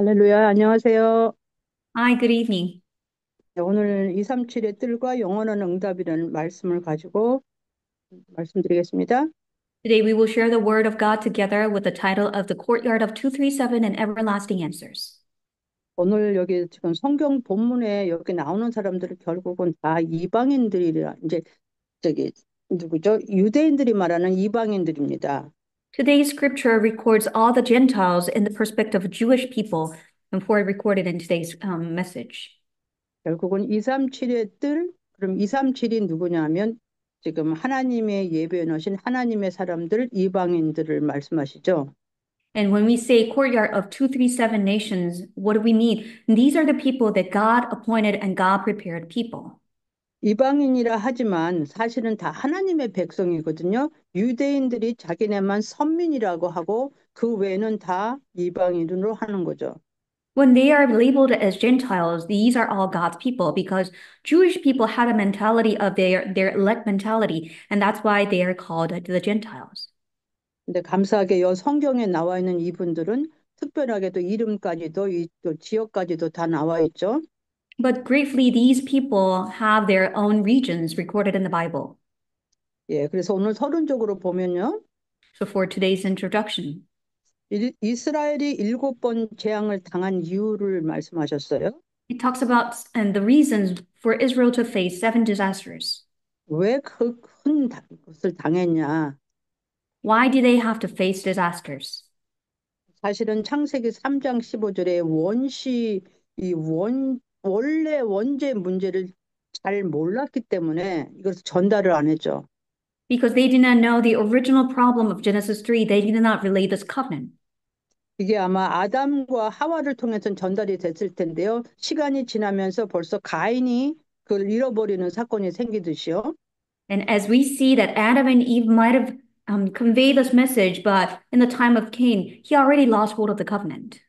할렐루야, 안녕하세요. Hi, good evening. 네, 오늘 237의 뜰과 영원한 응답이라는 말씀을 가지고 말씀드리겠습니다. Today we will share the Word of God together with the title of The Courtyard of 237 and Everlasting Answers. 오늘 여기 지금 성경 본문에 여기 나오는 사람들은 결국은 다 이방인들이라, 이제 저기, 누구죠? 유대인들이 말하는 이방인들입니다. Today's scripture records all the Gentiles in the perspective of Jewish people, and for recorded in today's message. 결국은 237의 뜰, 그럼 237이 누구냐면 지금 하나님의 예배에 넣으신 하나님의 사람들, 이방인들을 말씀하시죠. And when we say courtyard of 237 nations, what do we mean? These are the people that God appointed and God prepared people. 이방인이라 하지만 사실은 다 하나님의 백성이거든요. 유대인들이 자기네만 선민이라고 하고 그 외에는 다 이방인으로 하는 거죠. When they are labeled as Gentiles, these are all God's people because Jewish people had a mentality of their elect mentality, and that's why they are called the Gentiles. 근데 감사하게 여 성경에 나와 있는 이분들은 특별하게도 이름까지도 또 지역까지도 다 나와 있죠. But gratefully, these people have their own regions recorded in the Bible. 예, 그래서 오늘 서론적으로 보면요. So for today's introduction, 이스라엘이 7번 재앙을 당한 이유를 말씀하셨어요. it talks about and the reasons for Israel to face seven disasters. 왜 그 큰 것을 당했냐? Why do they have to face disasters? 사실은 창세기 3장 15절에 원시 원래 원죄 문제를 잘 몰랐기 때문에 이것을 전달을 안 했죠. Because they did not know the original problem of Genesis 3, they did not relay this covenant. 이게 아마 아담과 하와를 통해서 전달이 됐을 텐데요. 시간이 지나면서 벌써 가인이 그걸 잃어버리는 사건이 생기듯이요. And as we see that Adam and Eve might have conveyed this message, but in the time of Cain, he already lost hold of the covenant.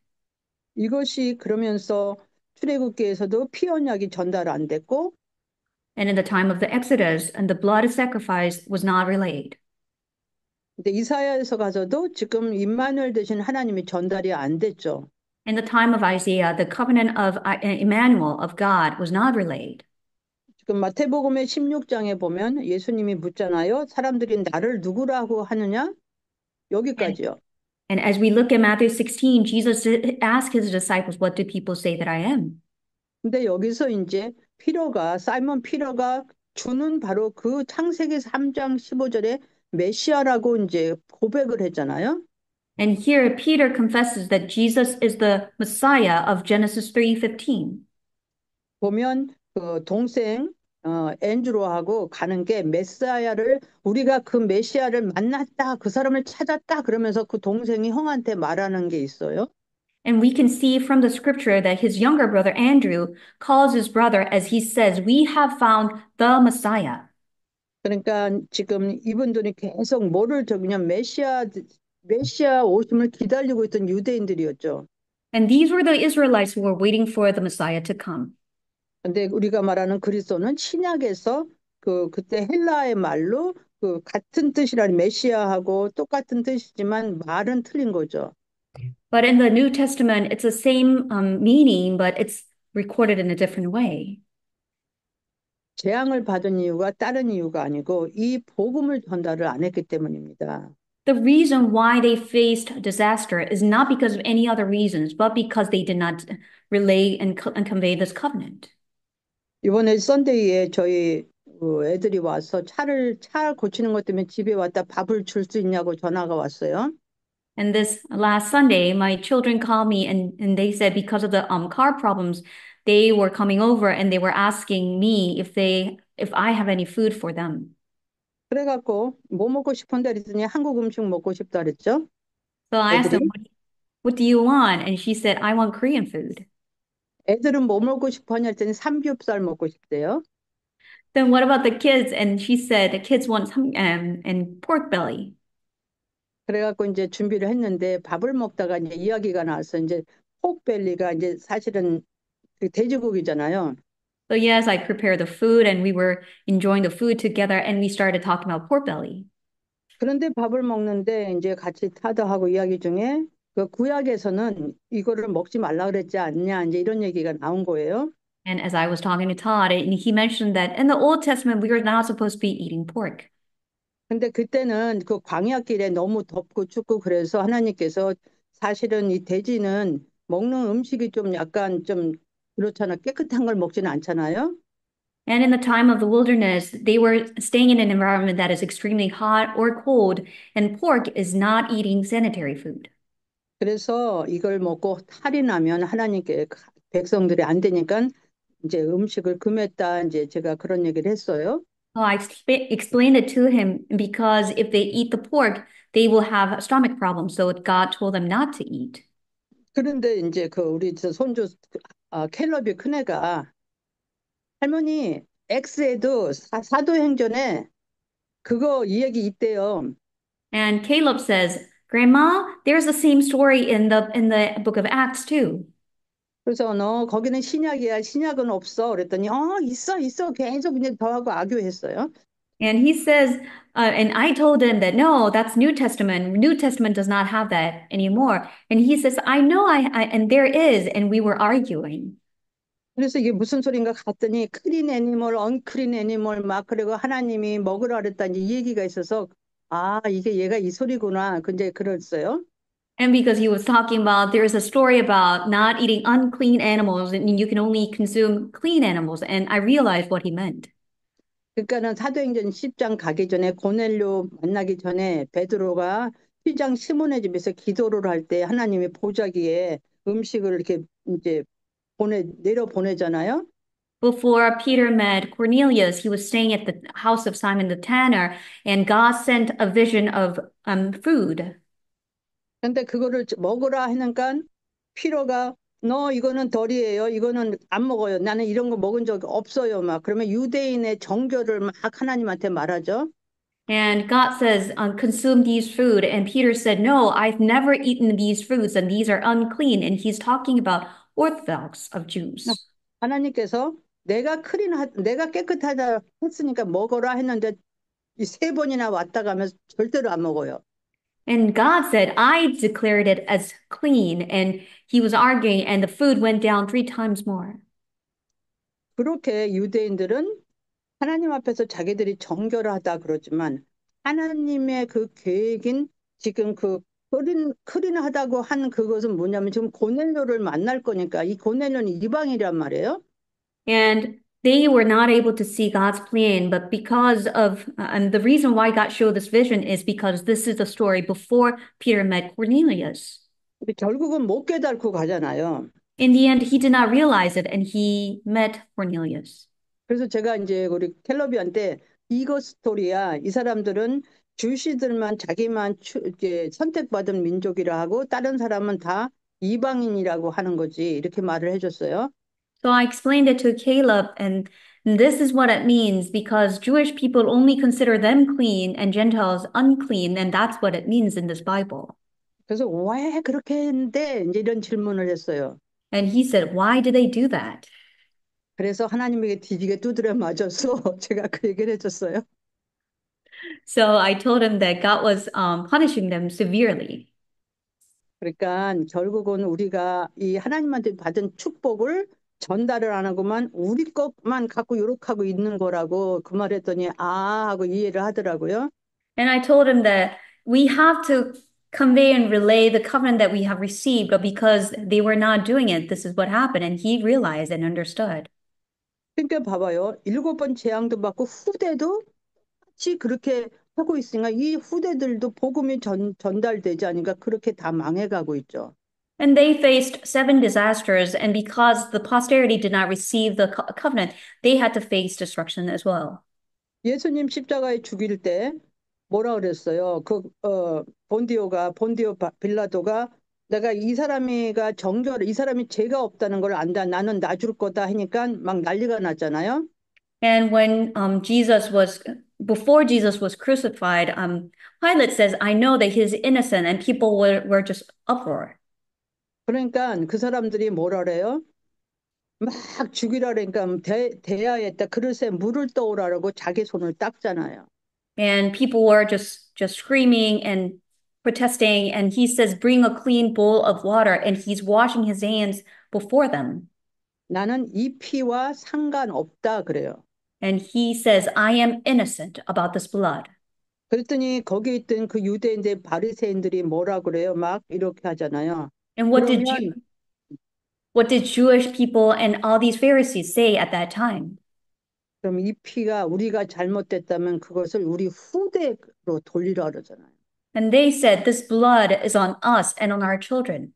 이것이 그러면서 출애굽기에서도 피 언약이 전달 안 됐고 And in the time of the Exodus, and the blood sacrifice was not relayed. 근데 이사야에서 가서도 지금 임마누엘 되신 하나님이 전달이 안 됐죠. In the time of Isaiah, the covenant of Emmanuel, of God, was not relayed. 지금 마태복음의 16장에 보면 예수님이 묻잖아요. 사람들이 나를 누구라고 하느냐? And, 여기까지요. and as we look at Matthew 16, Jesus asked his disciples, what do people say that I am? 근데 여기서 이제 사이먼 피러가 주는 바로 그 창세기 3장 15절에 메시아라고 이제 고백을 했잖아요. And here Peter confesses that Jesus is the Messiah of Genesis 3:15. 보면 그 동생 앤드로하고 가는 게 메시아를 우리가 그 메시아를 만났다. 그 사람을 찾았다. 그러면서 그 동생이 형한테 말하는 게 있어요. And we can see from the scripture that his younger brother Andrew calls his brother as he says, we have found the Messiah. 그러니까 지금 이분들이 계속 뭐를 그냥 메시아 오심을 기다리고 있던 유대인들이었죠. And these were the Israelites who were waiting for the Messiah to come. 근데 우리가 말하는 그리스도는 신약에서 그때 헬라의 말로 그 같은 뜻이라는 메시아하고 똑같은 뜻이지만 말은 틀린 거죠. But in the New Testament, it's the same meaning, but it's recorded in a different way. 재앙을 받은 이유가 다른 이유가 아니고 이 복음을 전달을 안 했기 때문입니다. The reason why they faced disaster is not because of any other reasons, but because they did not relay and convey this covenant. 이번에 썬데이에 저희 애들이 와서 차 고치는 것 때문에 집에 왔다 밥을 줄 수 있냐고 전화가 왔어요. And this last Sunday, my children called me and they said because of the car problems, they were coming over and they were asking me if I have any food for them. 그래갖고 뭐 먹고 싶은데 그랬더니 한국 음식 먹고 싶다 그랬죠. So I asked them, 애들이 what do you want? And she said, I want Korean food. 애들은 뭐 먹고 싶어 하냐 했더니 삼겹살 먹고 싶대요. Then what about the kids? And she said the kids want some and pork belly. 그래갖고 이제 준비를 했는데 밥을 먹다가 이제 이야기가 나와서 이제 포크벨리가 이제 사실은 그 돼지고기잖아요. So yes, I prepared the food and we were enjoying the food together and we started talking about pork belly. 그런데 밥을 먹는데 이제 같이 타다하고 이야기 중에 그 구약에서는 이거를 먹지 말라 그랬지 않냐 이제 이런 얘기가 나온 거예요. And as I was talking to Todd, and he mentioned that in the Old Testament, we were not supposed to be eating pork. 근데 그때는 그 광야길에 너무 덥고 춥고 그래서 하나님께서 사실은 이 돼지는 먹는 음식이 좀 약간 좀 그렇잖아. 깨끗한 걸 먹지는 않잖아요. And in the time of the wilderness, they were staying in an environment that is extremely hot or cold, and pork is not eating sanitary food. 그래서 이걸 먹고 탈이 나면 하나님께 백성들이 안 되니까 이제 음식을 금했다. 이제 제가 그런 얘기를 했어요. So I explained it to him because if they eat the pork, they will have stomach problems. So God told them not to eat. 그런데 이제 그 우리 저 손주 캘럽이 큰애가 할머니 엑스에도 사도행전에 그거 이 얘기 있대요. And Caleb says, Grandma, there's the same story in the book of Acts too. 그래서 너 거기는 신약이야. 신약은 없어. 그랬더니 있어. 계속 그냥 저하고 아교했어요. And he says, and I told him that no, that's New Testament. New Testament does not have that anymore. And he says, I know and there is. And we were arguing. 그래서 이게 무슨 소린가 갔더니 클린 애니멀, 언클린 애니멀 막 그리고 하나님이 먹으라 그랬다니 이 얘기가 있어서 이게 얘가 이 소리구나. 근데 그랬어요. And because he was talking about, there's a story about not eating unclean animals and you can only consume clean animals. And I realized what he meant. 그러니까는 사도행전 10장 가기 전에 고넬료 만나기 전에 베드로가 휘장 시몬의 집에서 기도를 할 때 하나님이 보자기에 음식을 이렇게 이제 내려 보내잖아요. Before Peter met Cornelius, he was staying at the house of Simon the tanner, and God sent a vision of food. 근데 그거를 먹으라 하니까 피로가 너 이거는 덜이에요. 이거는 안 먹어요. 나는 이런 거 먹은 적 없어요. 막 그러면 유대인의 정결을 막 하나님한테 말하죠. And God says, consume these food. And Peter said, no, I've never eaten these foods, and these are unclean. And he's talking about Orthodox of Jews. 하나님께서 내가 깨끗하다 했으니까 먹어라 했는데 이 세 번이나 왔다 가면서 절대로 안 먹어요. And God said, I declared it as clean. And he was arguing, and the food went down 3 times more. 그렇게 유대인들은 하나님 앞에서 자기들이 정결하다 그러지만 하나님의 그 계획인 지금 그 크린하다고 한 그것은 뭐냐면 지금 고넬료를 만날 거니까 이 고넬료는 이방이란 말이에요. And they were not able to see God's plan, but because of, and the reason why God showed this vision is because this is the story before Peter met Cornelius. 근데 결국은 못 깨닫고 가잖아요. In the end, he did not realize it and he met Cornelius. 그래서 제가 이제 우리 켈러비한테 이거 스토리야. 이 사람들은 주시들만 자기만 이제 선택받은 민족이라 하고 다른 사람은 다 이방인이라고 하는 거지. 이렇게 말을 해줬어요. So I explained it to Caleb, and this is what it means because Jewish people only consider them clean and Gentiles unclean, and that's what it means in this Bible. 그래서 왜 그렇게 했는데 이제 이런 질문을 했어요. And he said, why do they do that? 그래서 하나님에게 뒤지게 두드려 맞아서 제가 그 얘기를 해줬어요. So I told him that God was punishing them severely. 그러니까 결국은 우리가 이 하나님한테 받은 축복을 전달을 안 하고만 우리 것만 갖고 요렇게하고 있는 거라고 그 말했더니 하고 이해를 하더라고요. And I told him that we have to convey and relay the covenant that we have received, but because they were not doing it, this is what happened. And he realized and understood. 그러니까 봐봐요. 7번 재앙도 받고 후대도 같이 그렇게 하고 있으니까 이 후대들도 복음이 전달되지 않으니까 그렇게 다 망해가고 있죠. And they faced 7 disasters, and because the posterity did not receive the covenant, they had to face destruction as well. 예수님 십자가에 죽일 때 뭐라 그랬어요? 본디오 빌라도가 내가 이 사람이가 이 사람이 죄가 없다는 걸 안다. 나는 놔줄 거다 하니까 막 난리가 났잖아요. And when before Jesus was crucified, Pilate says, I know that he's innocent, and people were just uproar. 그러니까 그 사람들이 뭐라 그래요? 막 죽이라 그러니까 대야에다 그릇에 물을 떠오라고 자기 손을 닦잖아요. And people were just screaming and protesting, and he says, bring a clean bowl of water, and he's washing his hands before them. 나는 이 피와 상관없다 그래요. And he says, I am innocent about this blood. 그랬더니 거기 있던 그 유대인들 바리새인들이 뭐라 그래요? 막 이렇게 하잖아요. And 그러면 what did Jewish people and all these Pharisees say at that time? 그럼 이 피가 우리가 잘못됐다면 그것을 우리 후대로 돌리라 그러잖아요. And they said, this blood is on us and on our children.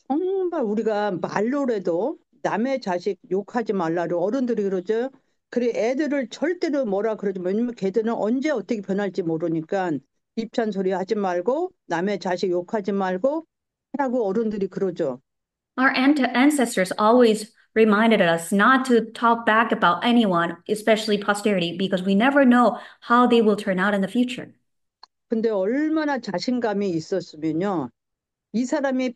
정말 우리가 말로라도 남의 자식 욕하지 말라고 어른들이 그러죠. 그래 애들을 절대로 뭐라 그러지 마. 왜냐면 걔들은 언제 어떻게 변할지 모르니까 입찬 소리 하지 말고 남의 자식 욕하지 말고 하라고 어른들이 그러죠. Our ancestors always reminded us not to talk back about anyone, especially posterity, because we never know how they will turn out in the future. 근데 얼마나 자신감이 있었으면요. 이 사람이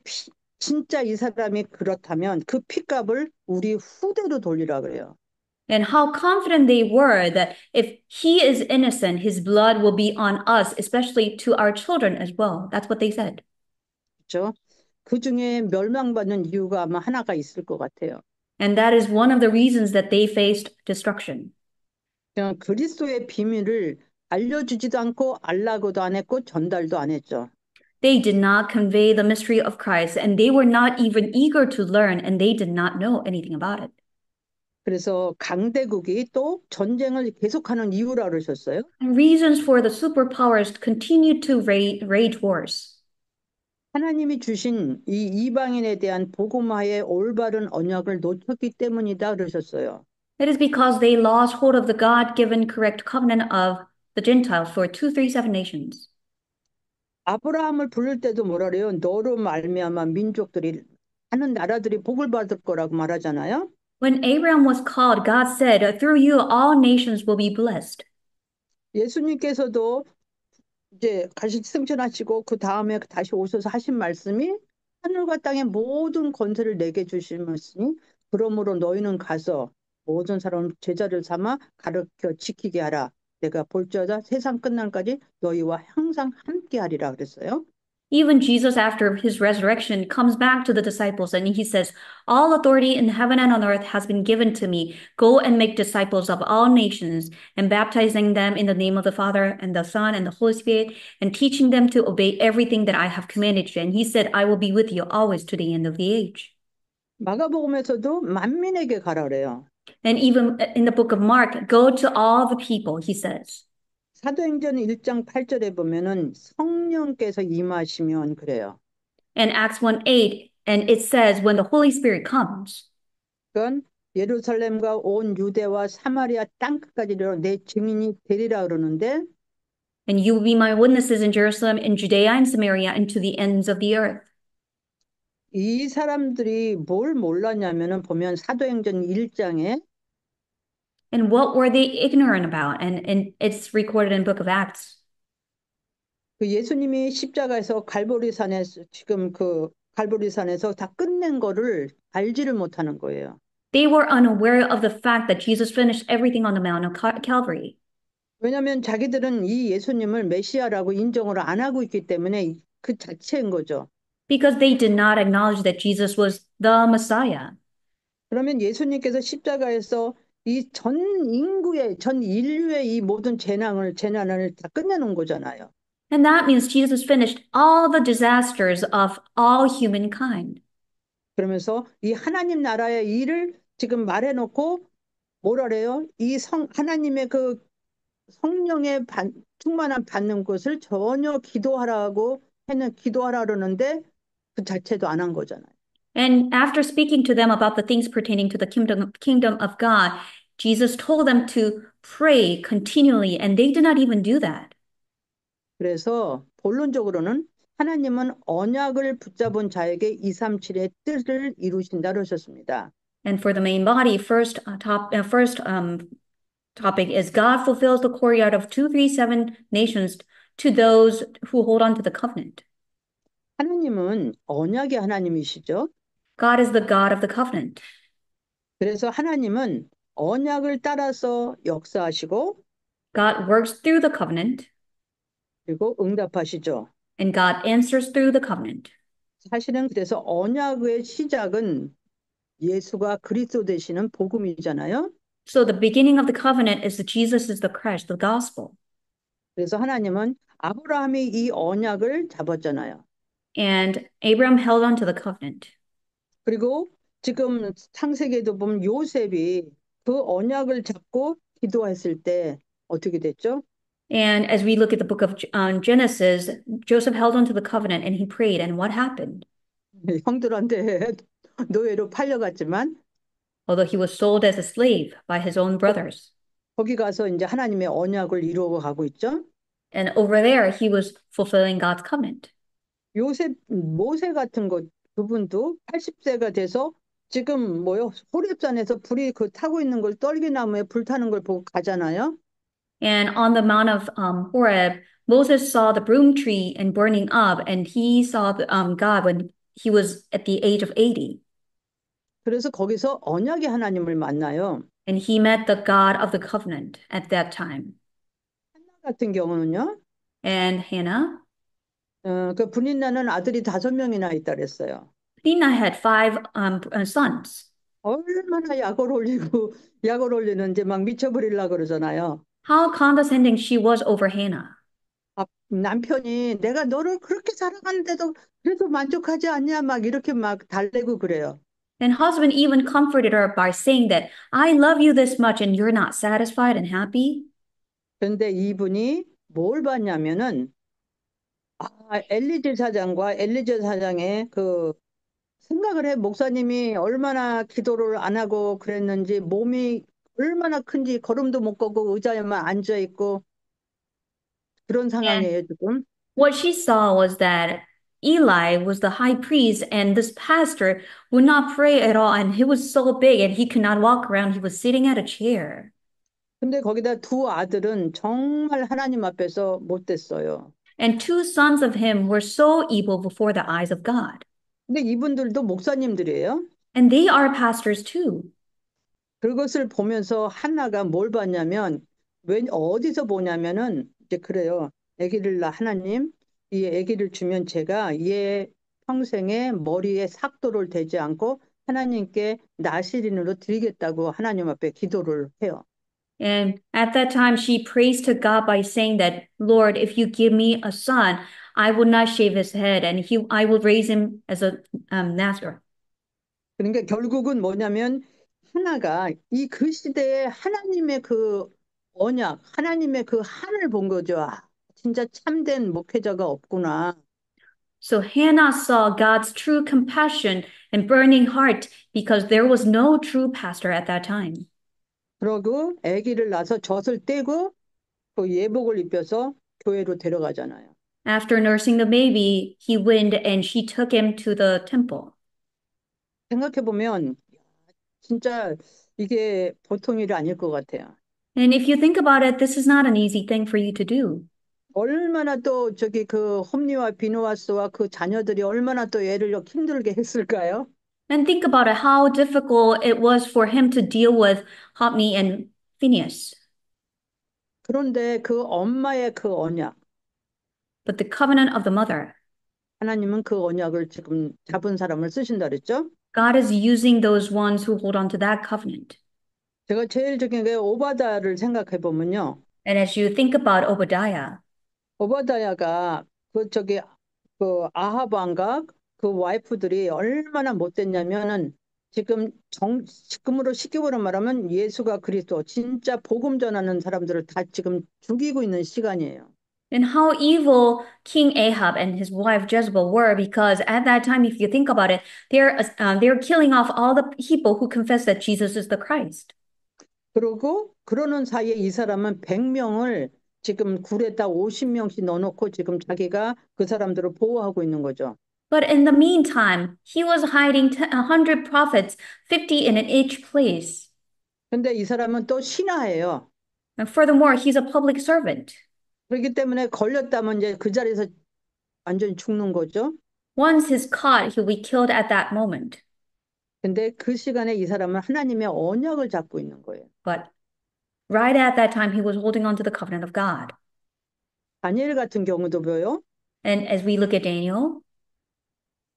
진짜 이 사람이 그렇다면 그 피값을 우리 후대로 돌리라 그래요. And how confident they were that if he is innocent, his blood will be on us, especially to our children as well. That's what they said. 그렇죠? 그 중에 멸망받는 이유가 아마 하나가 있을 것 같아요. And that is one of the reasons that they faced destruction. 그냥 그리스도의 비밀을 알려주지도 않고 알라고도 안 했고 전달도 안 했죠. They did not convey the mystery of Christ, and they were not even eager to learn, and they did not know anything about it. 그래서 강대국이 또 전쟁을 계속하는 이유라 그러셨어요. And reasons for the superpowers continued to rage wars. 하나님이 주신 이 이방인에 대한 복음화의 올바른 언약을 놓쳤기 때문이다 그러셨어요. It is because they lost hold of the God-given correct covenant of the Gentiles for 237 nations. 아브라함을 부를 때도 뭐라 그래요? 너로 말미암아 민족들이 하는 나라들이 복을 받을 거라고 말하잖아요. When Abraham was called, God said, through you all nations will be blessed. 예수님께서도 이제 가시 승천하시고 그 다음에 다시 오셔서 하신 말씀이 하늘과 땅의 모든 권세를 내게 주시면서니 그러므로 너희는 가서 모든 사람 제자를 삼아 가르쳐 지키게 하라. 내가 볼지어다 세상 끝날까지 너희와 항상 함께하리라 그랬어요. Even Jesus, after his resurrection, comes back to the disciples and he says, all authority in heaven and on earth has been given to me. Go and make disciples of all nations and baptizing them in the name of the Father and the Son and the Holy Spirit and teaching them to obey everything that I have commanded you. And he said, I will be with you always to the end of the age. 마가복음에서도 만민에게 가라 그래요. And even in the book of Mark, go to all the people, he says. 사도행전 1장 8절에 보면은 성령께서 임하시면 그래요. And Acts 1:8, and it says, when the Holy Spirit comes. 그건 예루살렘과 온 유대와 사마리아 땅끝까지 내 증인이 되리라 그러는데 And you will be my witnesses in Jerusalem, in Judea and Samaria, and to the ends of the earth. 이 사람들이 뭘 몰랐냐면은 보면 사도행전 1장에 And what were they ignorant about? And it's recorded in the book of Acts. 그 예수님이 십자가에서 갈보리산에서 지금 그 갈보리산에서 다 끝낸 거를 알지를 못하는 거예요. They were unaware of the fact that Jesus finished everything on the Mount of Calvary. 왜냐하면 자기들은 이 예수님을 메시아라고 인정을 안 하고 있기 때문에 그 자체인 거죠. Because they did not acknowledge that Jesus was the Messiah. 그러면 예수님께서 십자가에서 이 전 인구의 전 인류의 이 모든 재난을 다 끝내놓은 거잖아요. And that means Jesus finished all the disasters of all humankind. 그러면서 이 하나님 나라의 일을 지금 말해놓고 뭐라 그래요? 이 하나님의 그 성령의 충만한 받는 것을 전혀 기도하라고 기도하라 그러는데 그 자체도 안 한 거잖아요. And after speaking to them about the things pertaining to the kingdom of God, Jesus told them to pray continually, and they did not even do that. 그래서 본론적으로는 하나님은 언약을 붙잡은 자에게 237의 뜻을 이루신다 그러셨습니다. And for the main body, topic is God fulfills the courtyard of 237 nations to those who hold on to the covenant. 하나님은 언약의 하나님이시죠. God is the God of the covenant. 그래서 하나님은 언약을 따라서 역사하시고 God works through the covenant. 그리고 응답하시죠. and God answers through the covenant. 사실은 그래서 언약의 시작은 예수가 그리스도 되시는 복음이잖아요. So the beginning of the covenant is that Jesus is the Christ, the gospel. 그래서 하나님은 아브라함이 이 언약을 잡았잖아요. And Abraham held on to the covenant. 그리고 지금 창세기에도 보면 요셉이 그 언약을 잡고 기도했을 때 어떻게 됐죠? And as we look at the book of Genesis, Joseph held on to the covenant and he prayed. And what happened? 형들한테 노예로 팔려갔지만 Although he was sold as a slave by his own brothers. 거기 가서 이제 하나님의 언약을 이루어 가고 있죠. And over there, he was fulfilling God's covenant. 요셉, 모세 같은 것 그분도 80세가 돼서 지금 뭐요? 호렙산에서 불이 그 타고 있는 걸 떨기나무에 불 타는 걸 보고 가잖아요. And on the Mount of Horeb, Moses saw the broom tree and burning up, and he saw God when he was at the age of 80. 그래서 거기서 언약의 하나님을 만나요. And he met the God of the covenant at that time. 같은 경우는요. And Hannah, 그 분인 나는 아들이 5명이나 있다 그랬어요. Penina had five sons. 얼마나 약을 올리고 약을 올리는지 막 미쳐버리려고 그러잖아요. How condescending she was over Hannah. 남편이 내가 너를 그렇게 사랑하는데도 그래도 만족하지 않냐 막 이렇게 막 달래고 그래요. And husband even comforted her by saying that I love you this much and you're not satisfied and happy. 그런데 이분이 뭘 봤냐면은 엘리질 사장과 엘리제 사장의 그 생각을 해 목사님이 얼마나 기도를 안 하고 그랬는지 몸이 얼마나 큰지 걸음도 못 걷고 의자에만 앉아 있고 그런 And 상황이에요 지금. what she saw was that Eli was the high priest and this pastor would not pray at all. And he was so big and he could not walk around. He was sitting at a chair. 근데 거기다 두 아들은 정말 하나님 앞에서 못됐어요. And two sons of him were so evil before the eyes of God. 근데 이분들도 목사님들이에요. And they are pastors too. 그것을 보면서 한나가 뭘 봤냐면 왜 어디서 보냐면은 이제 그래요. 아기를 낳 하나님 이 아기를 주면 제가 얘 평생에 머리에 삭도를 대지 않고 하나님께 나시린으로 드리겠다고 하나님 앞에 기도를 해요. And at that time, she prays to God by saying that, Lord, if you give me a son, I will not shave his head and I will raise him as a Nazareth. 그러니까 결국은 뭐냐면 하나가 이 그 시대에 하나님의 그 언약, 하나님의 그 한을 본 거죠. 진짜 참된 목회자가 없구나. So Hannah saw God's true compassion and burning heart because there was no true pastor at that time. 그러고 아기를 낳아서 젖을 떼고 그 예복을 입혀서 교회로 데려가잖아요. After nursing the baby, he went and she took him to the temple. 생각해 보면 진짜 이게 보통 일이 아닐 것 같아요. And if you think about it, this is not an easy thing for you to do. 얼마나 또 저기 그 홈리와 비누아스와 그 자녀들이 얼마나 또 애를 힘들게 했을까요? And think about it, how difficult it was for him to deal with Hophni and Phinehas. 그런데 그 엄마의 그 언약, But the covenant of the mother, 하나님은 그 언약을 지금 잡은 사람을 쓰신다 그랬죠? God is using those ones who hold on to that covenant. 제가 제일 적인 게 오바다를 생각해 보면요. And as you think about Obadiah, 오바다야가 그 저기 그 아합 왕과 그 와이프들이 얼마나 못됐냐면은 지금으로 시기로 말하면 예수가 그리스도 진짜 복음 전하는 사람들을 다 지금 죽이고 있는 시간이에요. and how evil King Ahab and his wife Jezebel were, because at that time, if you think about it, they're killing off all the people who confess that Jesus is the Christ. 그리고 그러는 사이에 이 사람은 100명을 지금 굴에다 50명씩 넣어놓고 지금 자기가 그 사람들을 보호하고 있는 거죠. But in the meantime, he was hiding 100 prophets, 50 in each place. 근데 이 사람은 또 신하예요. And furthermore, he's a public servant. 그렇기 때문에 걸렸다면 이제 그 자리에서 완전히 죽는 거죠. Once he's caught, he'll be killed at that moment. 근데 그 시간에 이 사람은 하나님의 언약을 잡고 있는 거예요. But right at that time, he was holding on to the covenant of God. 다니엘 같은 경우도 보여. And as we look at Daniel,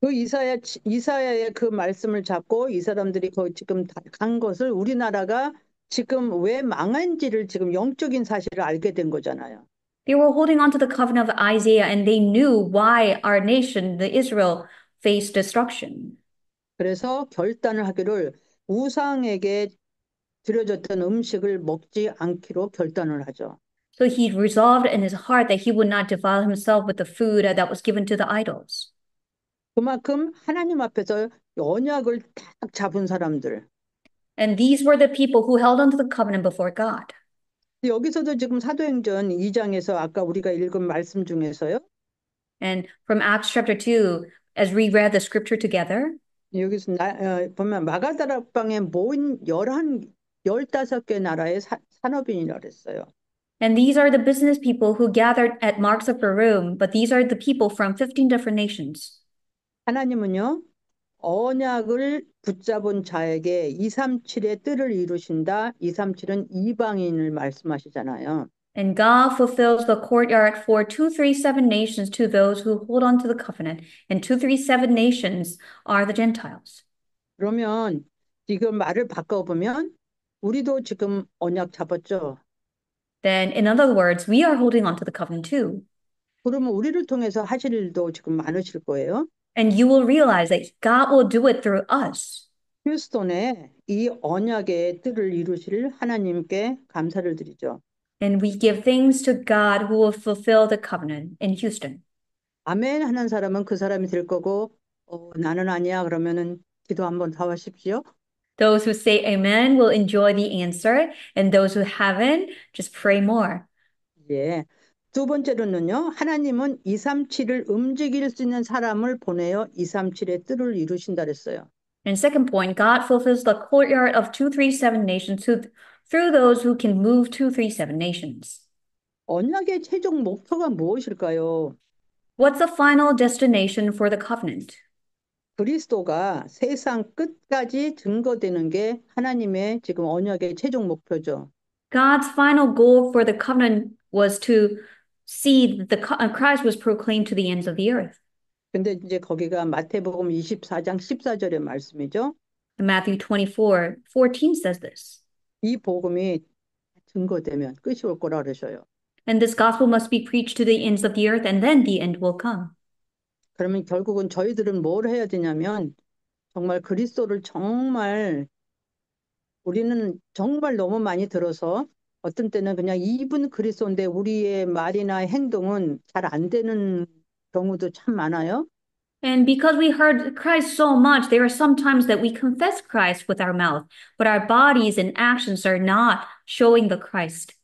그 이사야의 그 말씀을 잡고 이 사람들이 지금 간 것을 우리나라가 지금 왜 망한지를 지금 영적인 사실을 알게 된 거잖아요. they were holding on to the covenant of Isaiah and they knew why our nation, the Israel, faced destruction. 그래서 결단을 하기를 우상에게 드려졌던 음식을 먹지 않기로 결단을 하죠. So he resolved in his heart that he would not defile himself with the food that was given to the idols. 그만큼 하나님 앞에서 언약을 딱 잡은 사람들. And these were the people who held on to the covenant before God. 여기서도 지금 사도행전 2장에서 아까 우리가 읽은 말씀 중에서요. And from Acts chapter 2, as we read the scripture together, 여기서 보면 마가다락방에 모인 15개 나라의 산업인이라 그랬어요. and these are the business people who gathered at Mark's upper room, but these are the people from 15 different nations. 하나님은요. 언약을 붙잡은 자에게 237의 뜰을 이루신다. 237은 이방인을 말씀하시잖아요. And God fulfills the courtyard for 237 nations to those who hold on to the covenant, and 237 nations are the Gentiles. 그러면 지금 말을 바꿔보면 우리도 지금 언약 잡았죠. Then, in other words, we are holding on to the covenant too. 그러면 우리를 통해서 하실 일도 지금 많으실 거예요. And you will realize that God will do it through us. 휴스톤에 이 언약의 뜰을 이루실 하나님께 감사를 드리죠. And we give thanks to God who will fulfill the covenant in Houston. 아멘 하는 사람은 그 사람이 될 거고 나는 아니야 그러면은 기도 한번 더 하십시오. Those who say amen will enjoy the answer, and those who haven't, just pray more. 예. 두 번째로는요. 하나님은 237을 움직일 수 있는 사람을 보내어 237의 뜰을 이루신다 그랬어요. And second point, God fulfills the courtyard of 237 nations through those who can move 237 nations. 언약의 최종 목표가 무엇일까요? What's the final destination for the covenant? 그리스도가 세상 끝까지 증거되는 게 하나님의 지금 언약의 최종 목표죠. God's final goal for the covenant was to see that Christ was proclaimed to the ends of the earth. 근데 이제 거기가 마태복음 24장 14절의 말씀이죠. Matthew 24:14 says this. 이 복음이 증거되면 끝이 올 거라 그러셔요. And this gospel must be preached to the ends of the earth, and then the end will come. 그러면 결국은 저희들은 뭘 해야 되냐면 정말 그리스도를 정말 우리는 정말 너무 많이 들어서 어떤 때는 그냥 이분 그리스도인데 우리의 말이나 행동은 잘 안 되는 경우도 참 많아요. And because we heard Christ so much, there are some times that we confess Christ with our mouth, but our bodies and actions are not showing the Christ.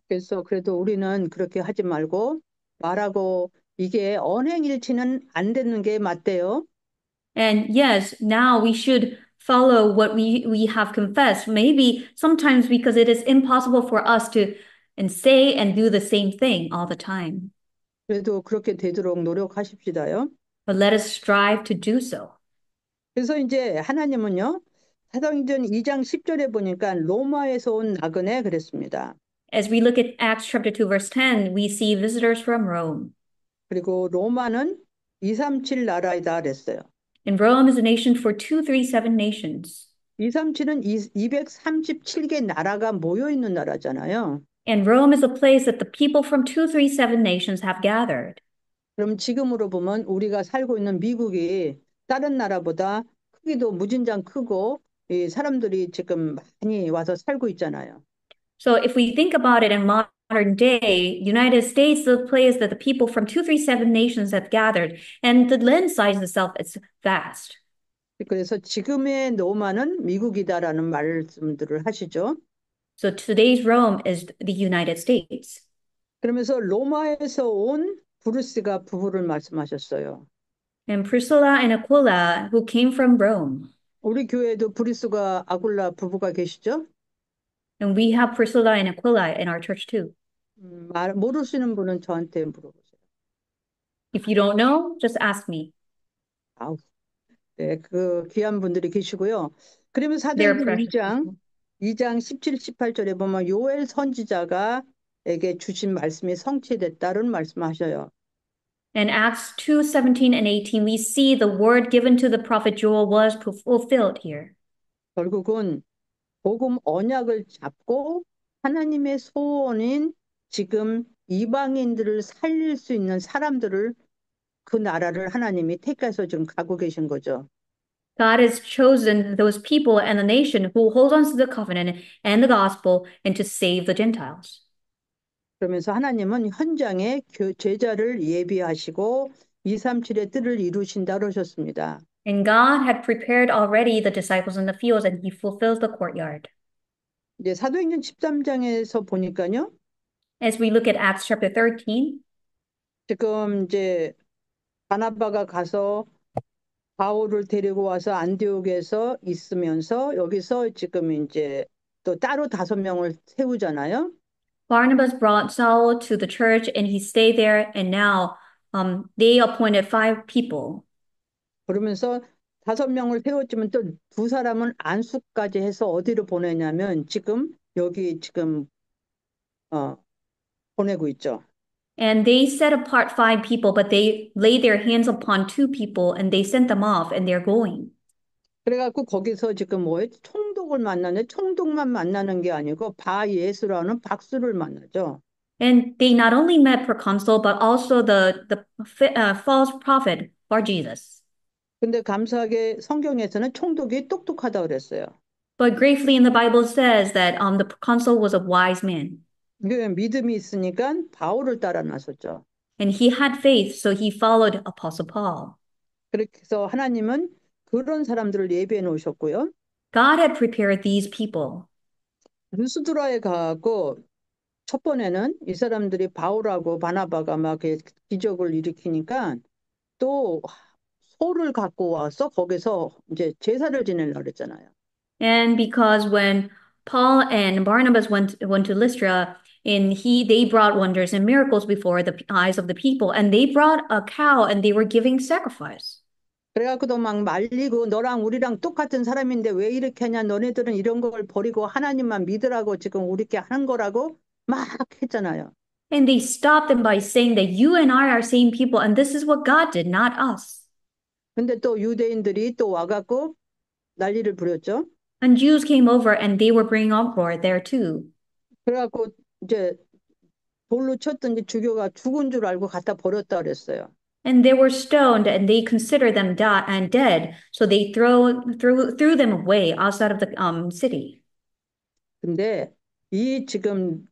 그래서 그래도 우리는 그렇게 하지 말고 말하고 이게 언행일치는 안 되는 게 맞대요. And yes, now we should follow what we have confessed. Maybe sometimes because it is impossible for us to and say and do the same thing all the time. 그래도 그렇게 되도록 노력하십시다요. But let us strive to do so. 그래서 이제 하나님은요. 사도행전 2장 10절에 보니까 로마에서 온 나그네 그랬습니다. As we look at Acts chapter 2 verse 10, we see visitors from Rome. 그리고 로마는 237 나라이다 그랬어요. And Rome is a nation for 237 nations. 237은 237개 나라가 모여 있는 나라잖아요. And Rome is a place that the people from 237 nations have gathered. 그럼 지금으로 보면 우리가 살고 있는 미국이 다른 나라보다 크기도 무진장 크고 이 사람들이 지금 많이 와서 살고 있잖아요. So if we think about it in modern day, United States is a place that the people from 237 nations have gathered, and the land size itself is vast. 그래서 지금의 로마는 미국이다라는 말씀들을 하시죠. So today's Rome is the United States. 그러면서 로마에서 온 브루스가 부부를 말씀하셨어요. And Priscilla and Aquila, who came from Rome. 우리 교회에도 브루스가 아굴라 부부가 계시죠? And we have Priscilla and Aquila in our church too. 모르시는 분은 저한테 물어보세요. If you don't know, just ask me. 아우, 네, 그 귀한 분들이 계시고요. 그러면 They're 사도행전 precious. 2장 17, 18절에 보면 요엘 선지자가 에게 주신 말씀이 성취됐다는 말씀하셔요. In Acts 2:17 and 18, we see the word given to the prophet Joel was fulfilled here. 결국은 복음 언약을 잡고 하나님의 소원인 지금 이방인들을 살릴 수 있는 사람들을 그 나라를 하나님이 택해서 지금 가고 계신 거죠. God has chosen those people and the nation who hold on to the covenant and the gospel and to save the Gentiles. 그러면서 하나님은 현장에 제자를 예비하시고 237의 뜻을 이루신다 그러셨습니다. And God had prepared already the disciples in the fields, and he fulfills the courtyard. 이제 사도행전 13장에서 보니까요. As we look at Acts chapter 13, 지금 이제 바나바가 가서 바울을 데리고 와서 안디옥에서 있으면서 여기서 지금 이제 또 따로 5명을 세우잖아요. Barnabas brought Saul to the church, and he stayed there, and now they appointed 5 people. 그러면서 5명을 세웠지만 또 2사람은 안수까지 해서 어디로 보내냐면 지금 여기 지금 보내고 있죠. And they set apart 5 people, but they laid their hands upon 2 people, and they sent them off, and they're going. 그래갖고 거기서 지금 뭐예요? 총독을 만나는데 총독만 만나는 게 아니고 바 예수라는 박수를 만나죠. And they not only met proconsul, but also the false prophet Bar Jesus. 근데 감사하게 성경에서는 총독이 똑똑하다 그랬어요. But gravely in the Bible says that the proconsul was a wise man. 이게 믿음이 있으니까 바울을 따라 나섰죠. And he had faith, so he followed Apostle Paul. 그래서 하나님은 그런 사람들을 예비해 놓으셨고요. God had prepared these people. 루스드라에 가고 첫 번에는 이 사람들이 바울하고 바나바가 막 기적을 일으키니까 또 소를 갖고 와서 거기서 이제 제사를 지내려고 그랬잖아요. And because when Paul and Barnabas went to Lystra, they brought wonders and miracles before the eyes of the people, and they brought a cow and they were giving sacrifice. 그래갖고도 막 말리고 너랑 우리랑 똑같은 사람인데 왜 이렇게 하냐 너네들은 이런 걸 버리고 하나님만 믿으라고 지금 우리께 하는 거라고 막 했잖아요. And they stopped them by saying that you and I are same people, and this is what God did, not us. 근데 또 유대인들이 또 와갖고 난리를 부렸죠. And Jews came over and they were bringing uproar there too. 그래갖고 이제 돌로 쳤든지 죽여가 죽은 줄 알고 갖다 버렸다 그랬어요. And they were stoned and they considered them dead. So they threw them away outside of the city. 근데 이 지금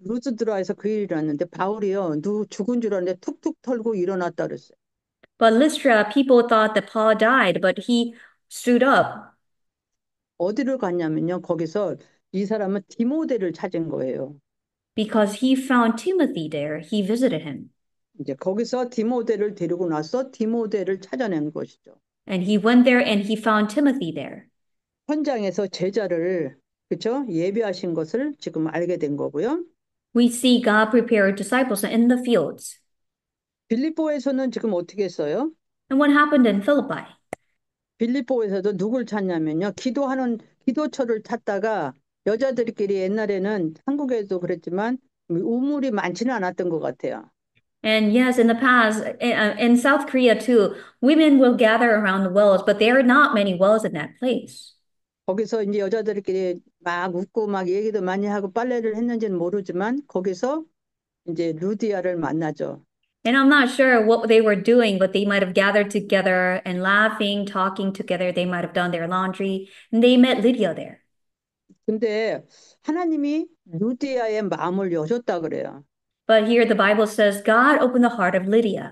루스드라에서 그 일이 일어났는데 바울이요 누 죽은 줄 알았는데 툭툭 털고 일어났다 그랬어요. But Lystra, people thought that Paul died, but he stood up 어디를 갔냐면요 거기서 이 사람은 디모데를 찾은 거예요. because he found Timothy there. He visited him. 이제 거기서 디모데를 데리고 나서 디모데를 찾아낸 것이죠. And he went there and he found Timothy there. 현장에서 제자를 그렇죠? 예비하신 것을 지금 알게 된 거고요. We see God prepare disciples in the fields. 빌립보에서는 지금 어떻게 했어요? And what happened in Philippi? 빌립보에서도 누굴 찾냐면요. 기도하는 기도처를 찾다가 여자들끼리 옛날에는 한국에도 그랬지만 우물이 많지는 않았던 것 같아요. And yes, in the past, in South Korea too, women will gather around the wells, but there are not many wells in that place. 거기서 이제 여자들끼리 막 웃고 막 얘기도 많이 하고 빨래를 했는지는 모르지만 거기서 이제 루디아를 만나죠. And I'm not sure what they were doing, but they might have gathered together and laughing, talking together. They might have done their laundry, and they met Lydia there. 근데 하나님이 루디아의 마음을 여셨다 그래요. But here the Bible says God opened the heart of Lydia.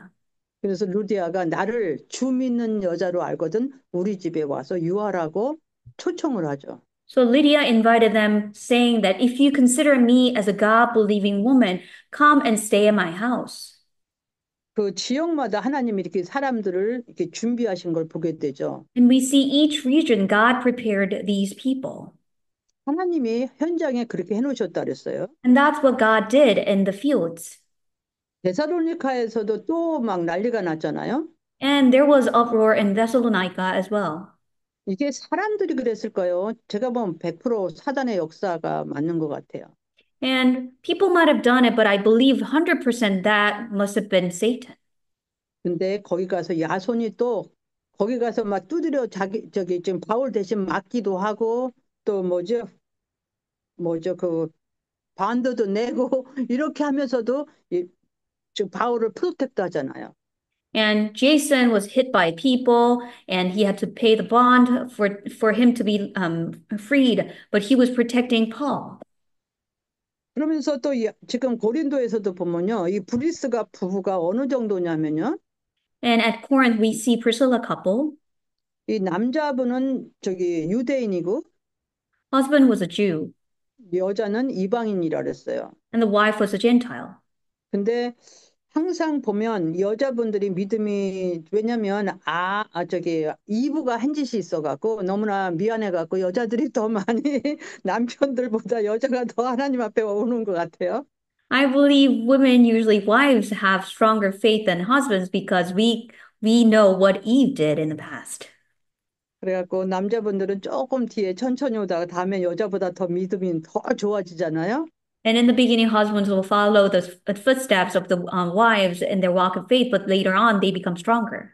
그래서 루디아가 나를 주 믿는 여자로 알거든 우리 집에 와서 유하라고 초청을 하죠. So Lydia invited them, saying that if you consider me as a God-believing woman, come and stay in my house. 그 지역마다 하나님이 이렇게 사람들을 이렇게 준비하신 걸 보게 되죠. And we see each region God prepared these people. 하나님이 현장에 그렇게 해놓으셨다 그랬어요. And that's what God did in the fields. 데살로니카에서도 또 막 난리가 났잖아요. And there was uproar in Thessalonica as well. 이게 사람들이 그랬을까요? 제가 보면 100% 사단의 역사가 맞는 것 같아요. And people might have done it, but I believe 100% that must have been Satan. 근데 거기 가서 야손이 또 거기 가서 막 두드려 자기 저기 지금 바울 대신 맞기도 하고 또 뭐죠 그 반도도 내고 이렇게 하면서도 지금 바울을 프로텍트 하잖아요. And Jason was hit by people and he had to pay the bond for him to be freed, but he was protecting Paul. 그러면서 또 지금 고린도에서도 보면요. 이 브리스가 부부가 어느 정도냐면요. And at Corinth, we see Priscilla couple. 이 남자분은 저기 유대인이고 Husband was a Jew 여자는 이방인이라 그랬어요. and the wife was a Gentile. 근데 항상 보면 여자분들이 믿음이 왜냐면 저기 이브가 한 짓이 있어갖고 너무나 미안해갖고 여자들이 더 많이 남편들보다 여자가 더 하나님 앞에 오는 것 같아요. I believe women, usually wives, have stronger faith than husbands because we know what Eve did in the past. 그래갖고 남자분들은 조금 뒤에 천천히 오다가 다음에 여자보다 더 믿음이 더 좋아지잖아요. And in the beginning, husbands will follow the footsteps of the wives in their walk of faith, but later on, they become stronger.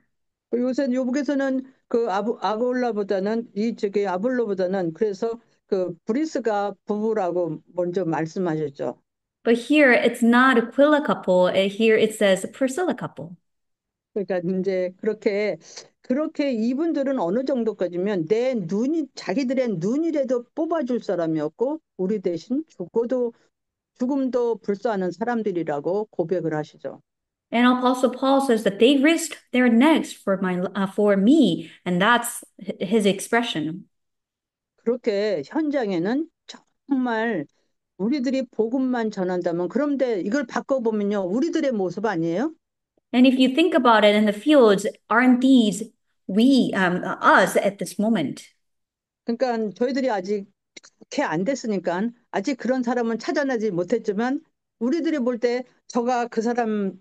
요새 요북에서는 그 아골라보다는 이 저기 아볼로보다는 그래서 그 브리스가 부부라고 먼저 말씀하셨죠. But here, it's not Aquila couple. Here it says Priscilla couple. 그러니까 이제 그렇게 이분들은 어느 정도까지면 내 눈이 자기들의 눈이라도 뽑아줄 사람이 없고 우리 대신 죽음도 불사하는 사람들이라고 고백을 하시죠. And Apostle Paul says that they risked their necks for me, and that's his expression. 그렇게 현장에는 정말 우리들이 복음만 전한다면 그런데 이걸 바꿔보면요. 우리들의 모습 아니에요? And if you think about it in the fields, aren't these us at this moment? 그러니까 저희들이 아직 그렇게 안 됐으니까 아직 그런 사람은 찾아내지 못했지만 우리들이 볼 때 저가 그 사람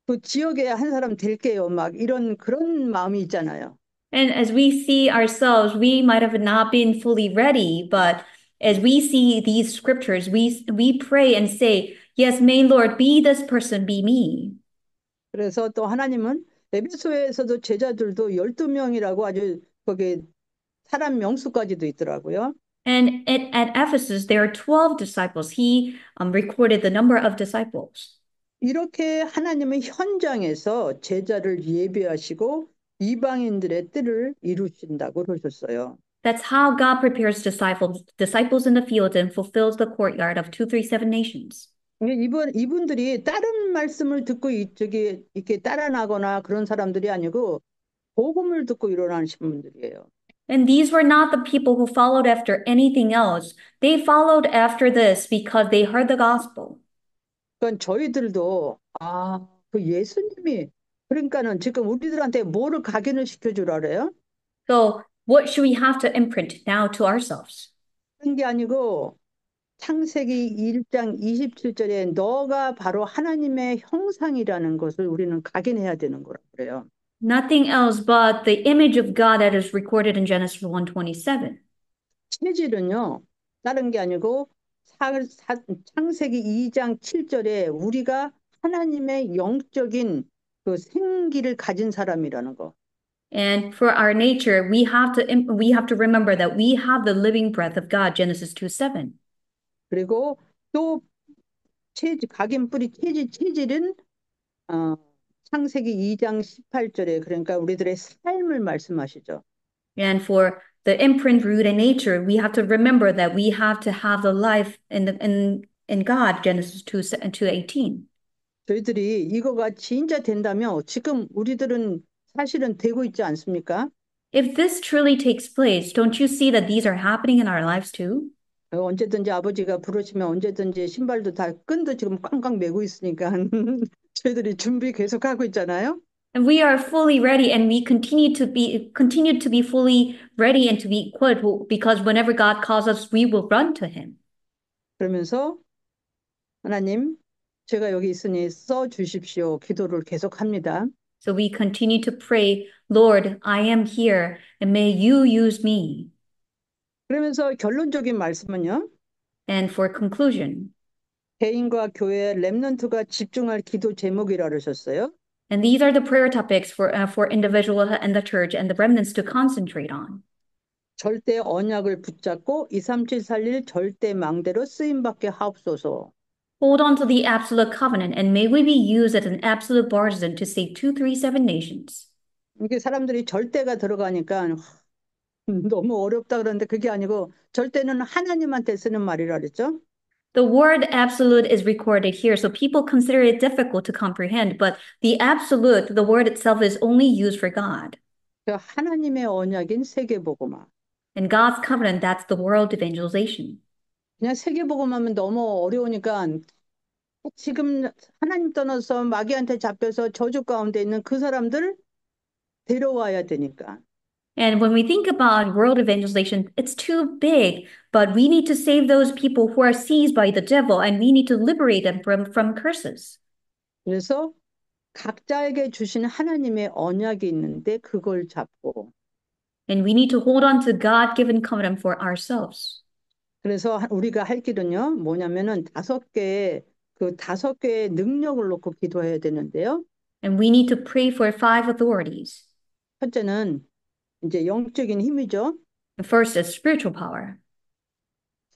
그 지역에 한 사람 될게요. 막 이런 그런 마음이 있잖아요. And as we see ourselves, we might have not been fully ready, but as we see these scriptures, we pray and say, "Yes, may Lord be this person, be me." 그래서 또 하나님은 에베소에서도 제자들도 12명이라고 아주 거기 사람 명수까지도 있더라고요. And at Ephesus, there are 12 disciples. He recorded the number of disciples. 이렇게 하나님은 현장에서 제자를 예비하시고 이방인들의 뜻을 이루신다고 그러셨어요. That's how God prepares disciples in the field and fulfills the courtyard of 237 nations. 이분들이 다른 말씀을 듣고 저기 이렇게 따라나거나 그런 사람들이 아니고 복음을 듣고 일어나신 분들이에요. And these were not the people who followed after anything else. They followed after this because they heard the gospel. 그러니까 저희들도 그 예수님이 그러니까는 지금 우리들한테 뭐를 각인을 시켜주라 그래요? So, what should we have to imprint now to ourselves? 그런 게 아니고 창세기 1장 27절에 너가 바로 하나님의 형상이라는 것을 우리는 각인해야 되는 거라고 그래요. Nothing else but the image of God that is recorded in Genesis 1:27. 체질은요, 다른 게 아니고 창세기 2장 7절에 우리가 하나님의 영적인 그 생기를 가진 사람이라는 거. And for our nature, we have to remember that we have the living breath of God, Genesis 2:7. 그리고 또 각인 뿌리 체질은 창세기 2장 18절에 그러니까 우리들의 삶을 말씀하시죠. And for the imprint root in nature, we have to remember that we have to have the life in God, Genesis 2:18. 저희들이 이거가 진짜 된다면 지금 우리들은 사실은 되고 있지 않습니까? If this truly takes place, don't you see that these are happening in our lives too? 언제든지 아버지가 부르시면 언제든지 신발도 다 끈도 지금 꽝꽝 매고 있으니까 저희들이 준비 계속하고 있잖아요. And we are fully ready and we continue to be fully ready and to be equipped because whenever God calls us, we will run to him. 그러면서 하나님 제가 여기 있으니 써 주십시오. 기도를 계속합니다. So we continue to pray, Lord, I am here and may you use me. 그러면서 결론적인 말씀은요. And for conclusion, 개인과 교회 렘넌트가 집중할 기도 제목이라 그러셨어요. And these are the prayer topics for individuals and the church and the remnants to concentrate on. 절대 언약을 붙잡고 23741 절대 망대로 쓰임받게 하옵소서. Hold on to the absolute covenant, and may we be used as an absolute partisan to save 237 nations. 이게 사람들이 절대가 들어가니까 너무 어렵다 그러는데 그게 아니고 절대는 하나님한테 쓰는 말이라 그랬죠. The word absolute is recorded here, so people consider it difficult to comprehend, but the absolute, the word itself, is only used for God. 하나님의 언약인 세계복음화. And God's covenant, that's the world evangelization. 그냥 세계복음하면 너무 어려우니까 지금 하나님 떠나서 마귀한테 잡혀서 저주 가운데 있는 그 사람들 데려와야 되니까. And when we think about world evangelization, it's too big, but we need to save those people who are seized by the devil, and we need to liberate them from curses. 그래서 각자에게 주신 하나님의 언약이 있는데 그걸 잡고 And we need to hold on to God-given covenant for ourselves. 그래서 우리가 할 길은요 뭐냐면은 다섯 개의 능력을 놓고 기도해야 되는데요. And we need to pray for 5 authorities. 첫째는 이제 영적인 힘이죠. The first is spiritual power.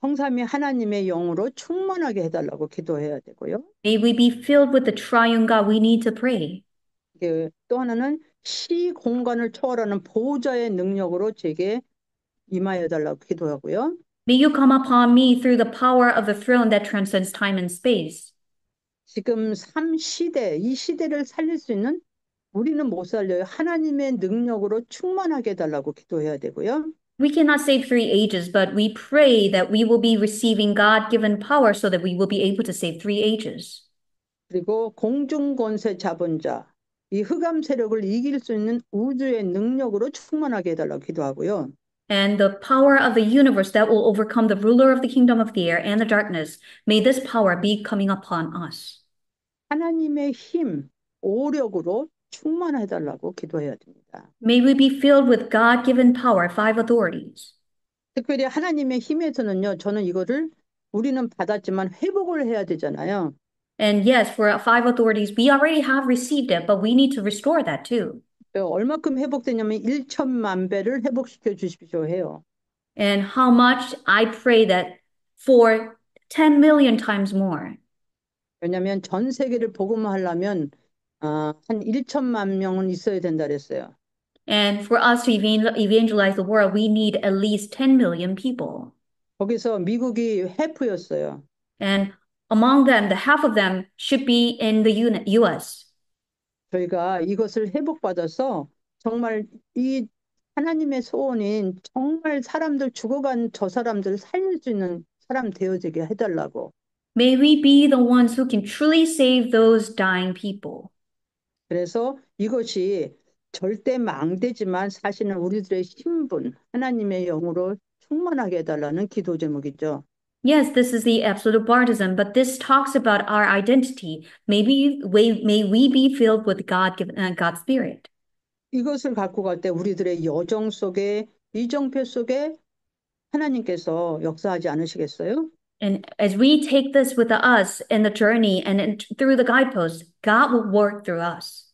성삼위 하나님의 영으로 충만하게 해달라고 기도해야 되고요. May we be filled with the triune God. We need to pray. 또 하나는 시 공간을 초월하는 보호자의 능력으로 제게 임하여 달라고 기도하고요. May you come upon me through the power of the throne that transcends time and space. 지금 이 시대를 살릴 수 있는 우리는 못 살려요. 하나님의 능력으로 충만하게 해달라고 기도해야 되고요. We cannot save 3 ages, but we pray that we will be receiving God-given power so that we will be able to save 3 ages. 그리고 공중권세 잡은 자, 이 흑암 세력을 이길 수 있는 우주의 능력으로 충만하게 해달라고 기도하고요. And the power of the universe that will overcome the ruler of the kingdom of the air and the darkness, may this power be coming upon us. 하나님의 힘, 오력으로 충만해달라고 기도해야 됩니다. May we be filled with God-given power, 5 authorities. 특별히 하나님의 힘에서는요, 저는 이거를 우리는 받았지만 회복을 해야 되잖아요. And yes, for 5 authorities, we already have received it, but we need to restore that too. 얼마큼 회복되냐면 1천만 배를 회복시켜 주십시오 해요. And how much? I pray that for 10 million times more. 왜냐하면 전 세계를 복음화하려면 한 1천만 명은 있어야 된다 그랬어요. And for us to evangelize the world, we need at least 10 million people. 거기서 미국이 해프였어요. And among them, the half of them should be in the US. 저희가 이것을 회복받아서 정말 이 하나님의 소원인 정말 사람들 죽어간 저 사람들을 살릴 수 있는 사람 되어지게 해달라고. May we be the ones who can truly save those dying people. 그래서 이것이 절대 망대지만 사실은 우리들의 신분, 하나님의 영으로 충만하게 해달라는 기도 제목이죠. Yes, this is the absolute baptism, but this talks about our identity. May we be filled with God's Spirit. 이것을 갖고 갈 때 우리들의 여정 속에, 이정표 속에 하나님께서 역사하지 않으시겠어요? And as we take this with us in the journey and through the guideposts, God will work through us.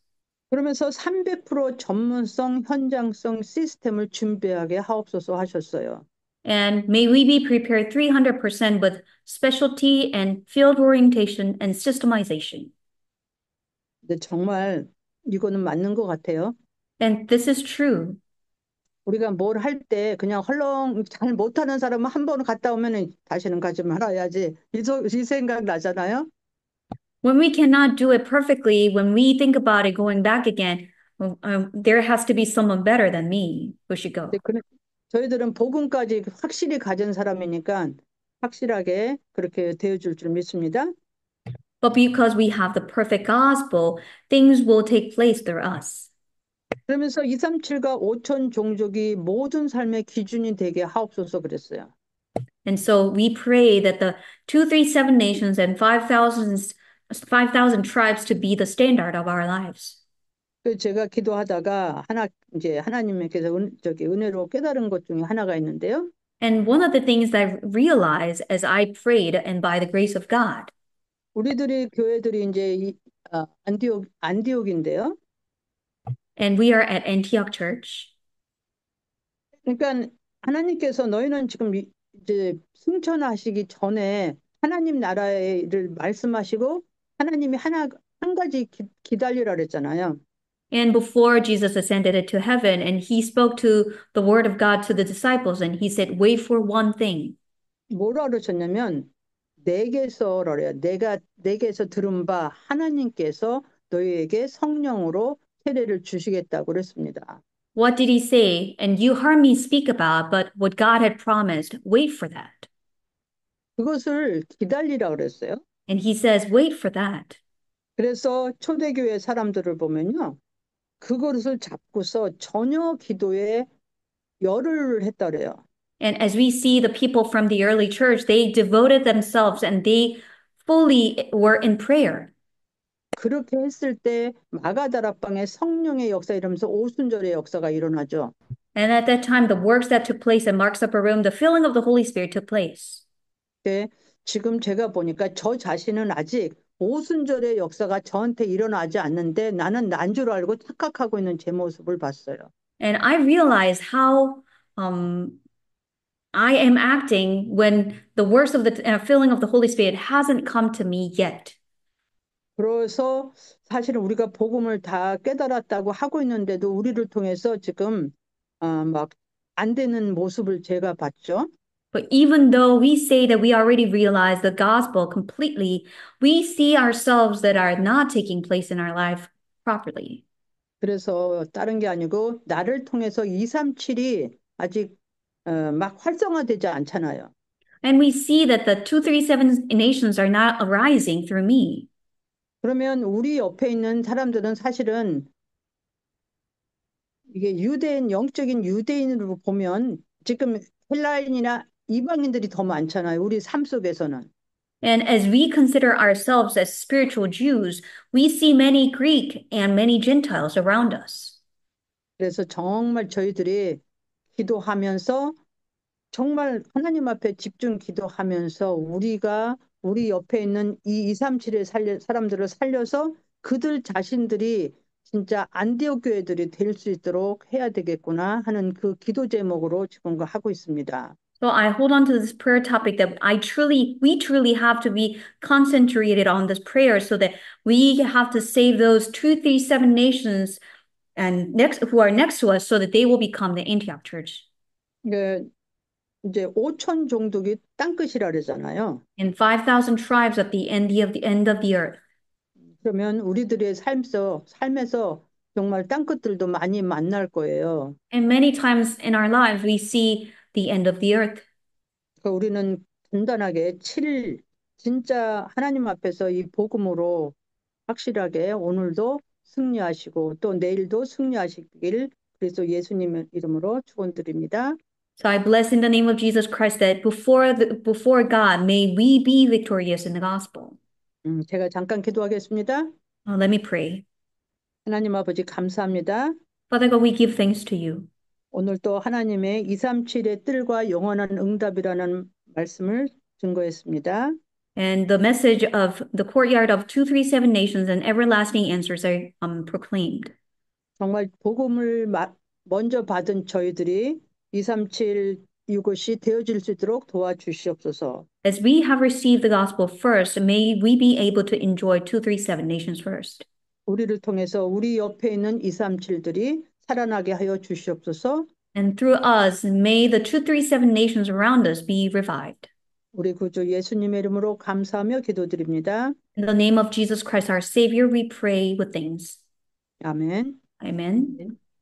그러면서 300% 전문성, 현장성 시스템을 준비하게 하옵소서 하셨어요. And may we be prepared 300% with specialty and field orientation and systemization. 근데 정말 이거는 맞는 것 같아요. And this is true. 우리가 뭘 할 때 그냥 헐렁 잘 못하는 사람은 한 번 갔다 오면 다시는 가지 말아야지 이 생각 나잖아요. When we cannot do it perfectly, when we think about it going back again, there has to be someone better than me who should go. 저희들은 복음까지 확실히 가진 사람이니까 확실하게 그렇게 되어줄 줄 믿습니다. But because we have the perfect gospel, things will take place through us. 그러면서 237과 5천 종족이 모든 삶의 기준이 되게 하옵소서 그랬어요. And so we pray that the 237 nations and 5,000 tribes to be the standard of our lives. 제가 기도하다가 이제 하나님께서 은혜로 깨달은 것 중에 하나가 있는데요. And one of the things that I realized as I prayed and by the grace of God, 우리들이 교회들이 이제 안디옥인데요. And we are at Antioch Church. 그러니까 하나님께서 너희는 지금 이제 승천하시기 전에 하나님 나라를 말씀하시고 하나님이 한 가지 기다리라 그랬잖아요. And before Jesus ascended into heaven, and he spoke to the word of God to the disciples, and he said, wait for one thing. 뭐라 그러셨냐면 내게서라 그래요. 내게서 들은 바 하나님께서 너희에게 성령으로 세례를 주시겠다고 그랬습니다. What did he say? And you heard me speak about, but what God had promised, wait for that. 그것을 기다리라 그랬어요. And he says, wait for that. 그래서 초대교회 사람들을 보면요. 그것을 잡고서 전혀 기도에 열을 했다 그래요. And as we see the people from the early church, they devoted themselves and they fully were in prayer. 그렇게 했을 때 마가다락방에 성령의 역사 이러면서 오순절의 역사가 일어나죠. And at that time, the works that took place in Mark's upper room, the filling of the Holy Spirit took place. 근데 지금 제가 보니까 저 자신은 아직 오순절의 역사가 저한테 일어나지 않는데 나는 난 줄 알고 착각하고 있는 제 모습을 봤어요. And I realize how I am acting when the works of the filling of the Holy Spirit hasn't come to me yet. 그래서 사실은 우리가 복음을 다 깨달았다고 하고 있는데도 우리를 통해서 지금 막 안 되는 모습을 제가 봤죠. But even though we say that we already realize the gospel completely, we see ourselves that are not taking place in our life properly. 그래서 다른 게 아니고 나를 통해서 237이 아직 막 활성화되지 않잖아요. And we see that the 237 nations are not arising through me. 그러면 우리 옆에 있는 사람들은 사실은 이게 영적인 유대인으로 보면 지금 헬라인이나 이방인들이 더 많잖아요. 우리 삶 속에서는. And as we consider ourselves as spiritual Jews, we see many Greek and many Gentiles around us. 그래서 정말 저희들이 기도하면서 정말 하나님 앞에 집중 기도하면서 우리가 우리 옆에 있는 이 237의 사람들을 살려서 그들 자신들이 진짜 안디옥 교회들이 될 수 있도록 해야 되겠구나 하는 그 기도 제목으로 지금 하고 있습니다. So I hold on to this prayer topic that we truly have to be concentrated on this prayer so that we have to save those 237 nations and who are next to us so that they will become the Antioch church. 이제 5천 종족이 땅끝이라 그러잖아요. And 5,000 tribes at the end of the earth. 그러면 우리들의 삶에서 정말 땅끝들도 많이 만날 거예요. And many times in our lives we see the end of the earth. 그러니까 우리는 단단하게 7일 진짜 하나님 앞에서 이 복음으로 확실하게 오늘도 승리하시고 또 내일도 승리하시길 그래서 예수님 이름으로 축원드립니다. So I bless in the name of Jesus Christ that before God may we be victorious in the gospel. 제가 잠깐 기도하겠습니다. Let me pray. 하나님 아버지 감사합니다. Father God, we give thanks to you. 오늘 또 하나님의 237의 뜰과 영원한 응답이라는 말씀을 증거했습니다. And the message of the courtyard of 237 nations and everlasting answers are proclaimed. 정말 복음을 먼저 받은 저희들이 237 이것이 되어질 수 있도록 도와주시옵소서. As we have received the gospel first, may we be able to enjoy 237 nations first. 우리를 통해서 우리 옆에 있는 237들이 살아나게 하여 주시옵소서. And through us, may the 237 nations around us be revived. 우리 구주 예수님의 이름으로 감사하며 기도드립니다. In the name of Jesus Christ, our Savior, we pray with thanks. 아멘. Amen.